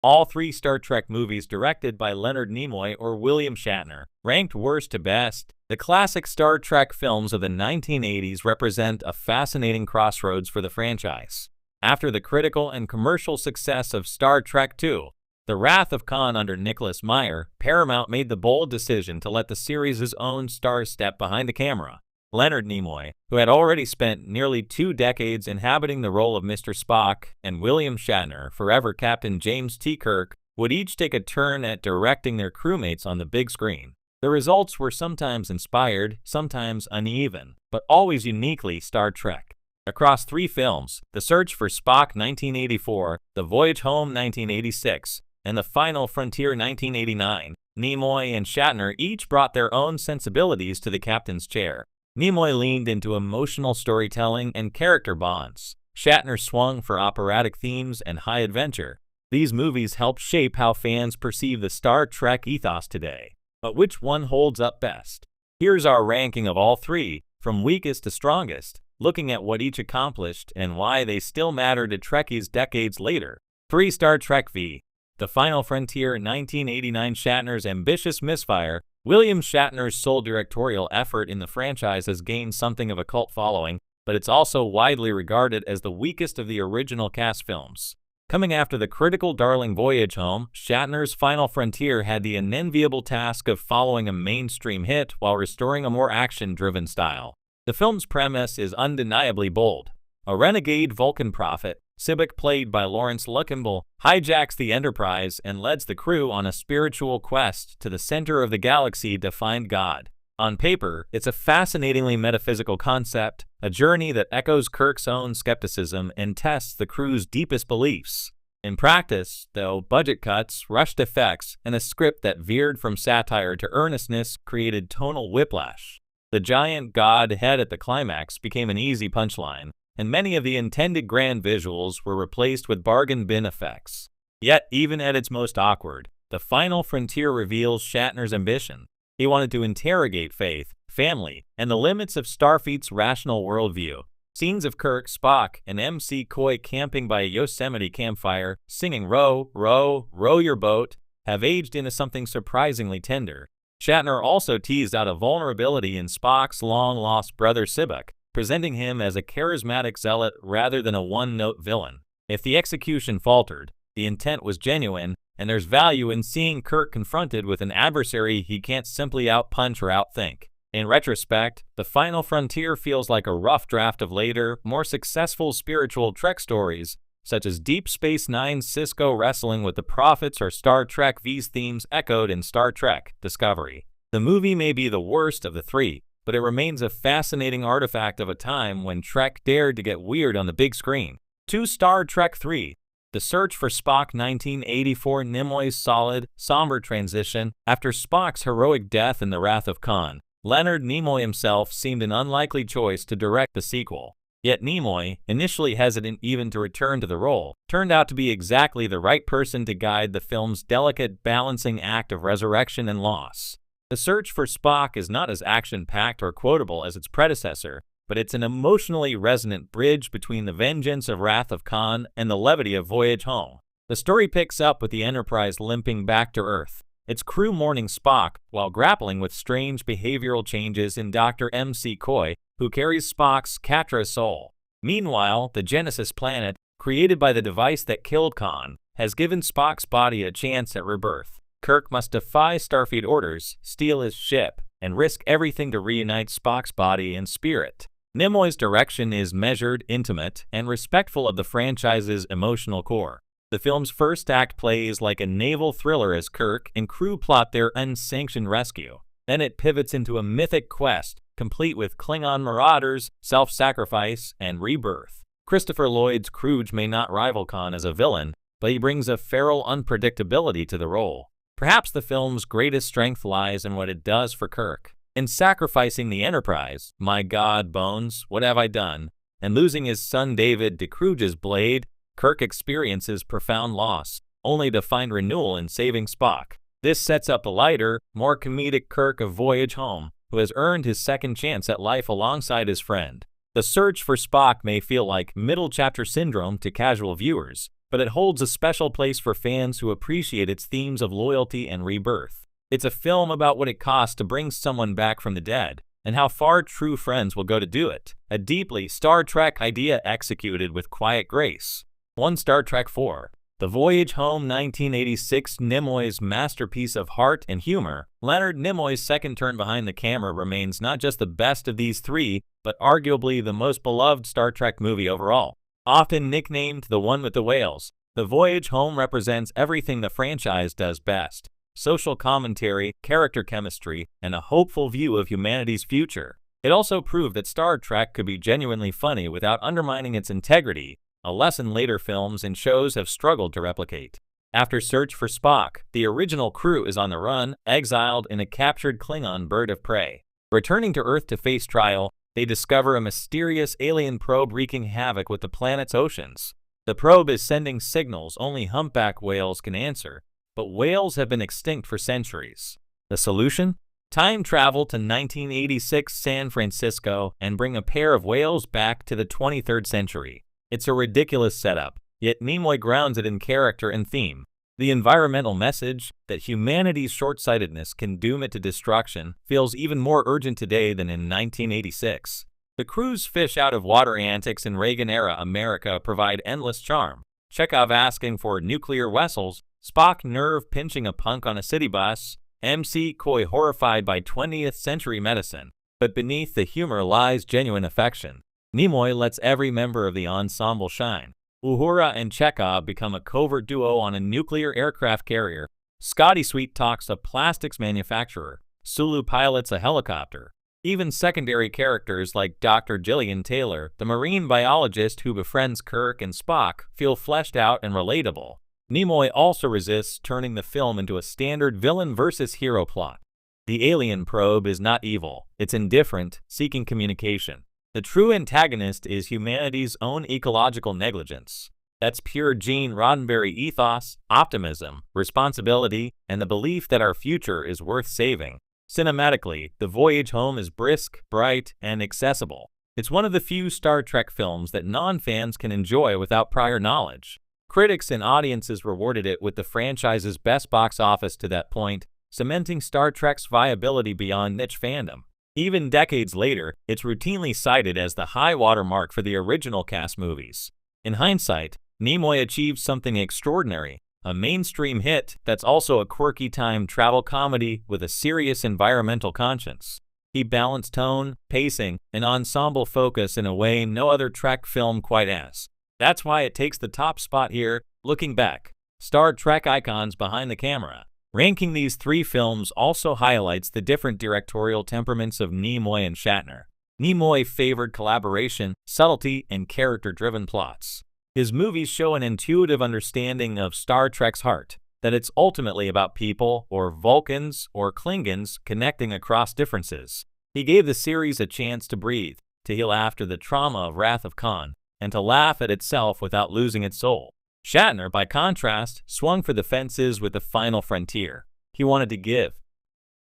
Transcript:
All three Star Trek movies directed by Leonard Nimoy or William Shatner, ranked worst to best. The classic Star Trek films of the 1980s represent a fascinating crossroads for the franchise. After the critical and commercial success of Star Trek II, The Wrath of Khan under Nicholas Meyer, Paramount made the bold decision to let the series' own stars step behind the camera. Leonard Nimoy, who had already spent nearly 2 decades inhabiting the role of Mr. Spock, and William Shatner, forever Captain James T. Kirk, would each take a turn at directing their crewmates on the big screen. The results were sometimes inspired, sometimes uneven, but always uniquely Star Trek. Across 3 films, The Search for Spock 1984, The Voyage Home 1986, and The Final Frontier 1989, Nimoy and Shatner each brought their own sensibilities to the captain's chair. Nimoy leaned into emotional storytelling and character bonds. Shatner swung for operatic themes and high adventure. These movies helped shape how fans perceive the Star Trek ethos today. But which one holds up best? Here's our ranking of all 3, from weakest to strongest, looking at what each accomplished and why they still matter to Trekkies decades later. 3. Star Trek V. The Final Frontier 1989. Shatner's ambitious misfire. William Shatner's sole directorial effort in the franchise has gained something of a cult following, but it's also widely regarded as the weakest of the original cast films. Coming after the critical darling Voyage Home, Shatner's Final Frontier had the unenviable task of following a mainstream hit while restoring a more action-driven style. The film's premise is undeniably bold. A renegade Vulcan prophet, Sibik, played by Lawrence Luckinbill, hijacks the Enterprise and leads the crew on a spiritual quest to the center of the galaxy to find God. On paper, it's a fascinatingly metaphysical concept, a journey that echoes Kirk's own skepticism and tests the crew's deepest beliefs. In practice, though, budget cuts, rushed effects, and a script that veered from satire to earnestness created tonal whiplash. The giant god head at the climax became an easy punchline, and many of the intended grand visuals were replaced with bargain bin effects. Yet, even at its most awkward, The Final Frontier reveals Shatner's ambition. He wanted to interrogate faith, family, and the limits of Starfleet's rational worldview. Scenes of Kirk, Spock, and McCoy camping by a Yosemite campfire, singing "Row, row, row your boat," have aged into something surprisingly tender. Shatner also teased out a vulnerability in Spock's long-lost brother Sibik, presenting him as a charismatic zealot rather than a one-note villain. If the execution faltered, the intent was genuine, and there's value in seeing Kirk confronted with an adversary he can't simply outpunch or outthink. In retrospect, The Final Frontier feels like a rough draft of later, more successful spiritual Trek stories, such as Deep Space Nine's Sisko wrestling with the prophets or Star Trek V's themes echoed in Star Trek Discovery. The movie may be the worst of the 3, but it remains a fascinating artifact of a time when Trek dared to get weird on the big screen. 2. Star Trek III. The Search for Spock 1984. Nimoy's solid, somber transition. After Spock's heroic death in The Wrath of Khan, Leonard Nimoy himself seemed an unlikely choice to direct the sequel. Yet Nimoy, initially hesitant even to return to the role, turned out to be exactly the right person to guide the film's delicate balancing act of resurrection and loss. The Search for Spock is not as action-packed or quotable as its predecessor, but it's an emotionally resonant bridge between the vengeance of Wrath of Khan and the levity of Voyage Home. The story picks up with the Enterprise limping back to Earth, its crew mourning Spock while grappling with strange behavioral changes in Dr. McCoy, who carries Spock's Katra soul. Meanwhile, the Genesis planet, created by the device that killed Khan, has given Spock's body a chance at rebirth. Kirk must defy Starfleet orders, steal his ship, and risk everything to reunite Spock's body and spirit. Nimoy's direction is measured, intimate, and respectful of the franchise's emotional core. The film's first act plays like a naval thriller as Kirk and crew plot their unsanctioned rescue. Then it pivots into a mythic quest, complete with Klingon marauders, self-sacrifice, and rebirth. Christopher Lloyd's Cruge may not rival Khan as a villain, but he brings a feral unpredictability to the role. Perhaps the film's greatest strength lies in what it does for Kirk. In sacrificing the Enterprise, my God, Bones, what have I done? And losing his son David to Cruge's blade, Kirk experiences profound loss, only to find renewal in saving Spock. This sets up the lighter, more comedic Kirk of Voyage Home, who has earned his second chance at life alongside his friend. The Search for Spock may feel like middle chapter syndrome to casual viewers, but it holds a special place for fans who appreciate its themes of loyalty and rebirth. It's a film about what it costs to bring someone back from the dead, and how far true friends will go to do it. A deeply Star Trek idea executed with quiet grace. 1 Star Trek 4. The Voyage Home 1986. Nimoy's masterpiece of heart and humor, Leonard Nimoy's second turn behind the camera remains not just the best of these three, but arguably the most beloved Star Trek movie overall. Often nicknamed the one with the whales, The Voyage Home represents everything the franchise does best: social commentary, character chemistry, and a hopeful view of humanity's future. It also proved that Star Trek could be genuinely funny without undermining its integrity, a lesson later films and shows have struggled to replicate. After Search for Spock, the original crew is on the run, exiled in a captured Klingon bird of prey. Returning to Earth to face trial, they discover a mysterious alien probe wreaking havoc with the planet's oceans. The probe is sending signals only humpback whales can answer, but whales have been extinct for centuries. The solution? Time travel to 1986 San Francisco and bring a pair of whales back to the 23rd century. It's a ridiculous setup, yet Nimoy grounds it in character and theme. The environmental message, that humanity's short-sightedness can doom it to destruction, feels even more urgent today than in 1986. The crew's fish-out-of-water antics in Reagan-era America provide endless charm. Chekhov asking for nuclear vessels, Spock nerve-pinching a punk on a city bus, MC Coy horrified by 20th century medicine. But beneath the humor lies genuine affection. Nimoy lets every member of the ensemble shine. Uhura and Chekhov become a covert duo on a nuclear aircraft carrier. Scotty Sweet talks a plastics manufacturer. Sulu pilots a helicopter. Even secondary characters like Dr. Gillian Taylor, the marine biologist who befriends Kirk and Spock, feel fleshed out and relatable. Nimoy also resists turning the film into a standard villain versus hero plot. The alien probe is not evil, it's indifferent, seeking communication. The true antagonist is humanity's own ecological negligence. That's pure Gene Roddenberry ethos, optimism, responsibility, and the belief that our future is worth saving. Cinematically, The Voyage Home is brisk, bright, and accessible. It's one of the few Star Trek films that non-fans can enjoy without prior knowledge. Critics and audiences rewarded it with the franchise's best box office to that point, cementing Star Trek's viability beyond niche fandom. Even decades later, it's routinely cited as the high-water mark for the original cast movies. In hindsight, Nimoy achieved something extraordinary, a mainstream hit that's also a quirky time travel comedy with a serious environmental conscience. He balanced tone, pacing, and ensemble focus in a way no other Trek film quite has. That's why it takes the top spot here. Looking back, Star Trek icons behind the camera. Ranking these three films also highlights the different directorial temperaments of Nimoy and Shatner. Nimoy favored collaboration, subtlety, and character-driven plots. His movies show an intuitive understanding of Star Trek's heart, that it's ultimately about people, or Vulcans, or Klingons, connecting across differences. He gave the series a chance to breathe, to heal after the trauma of Wrath of Khan, and to laugh at itself without losing its soul. Shatner, by contrast, swung for the fences with The Final Frontier. He wanted to give,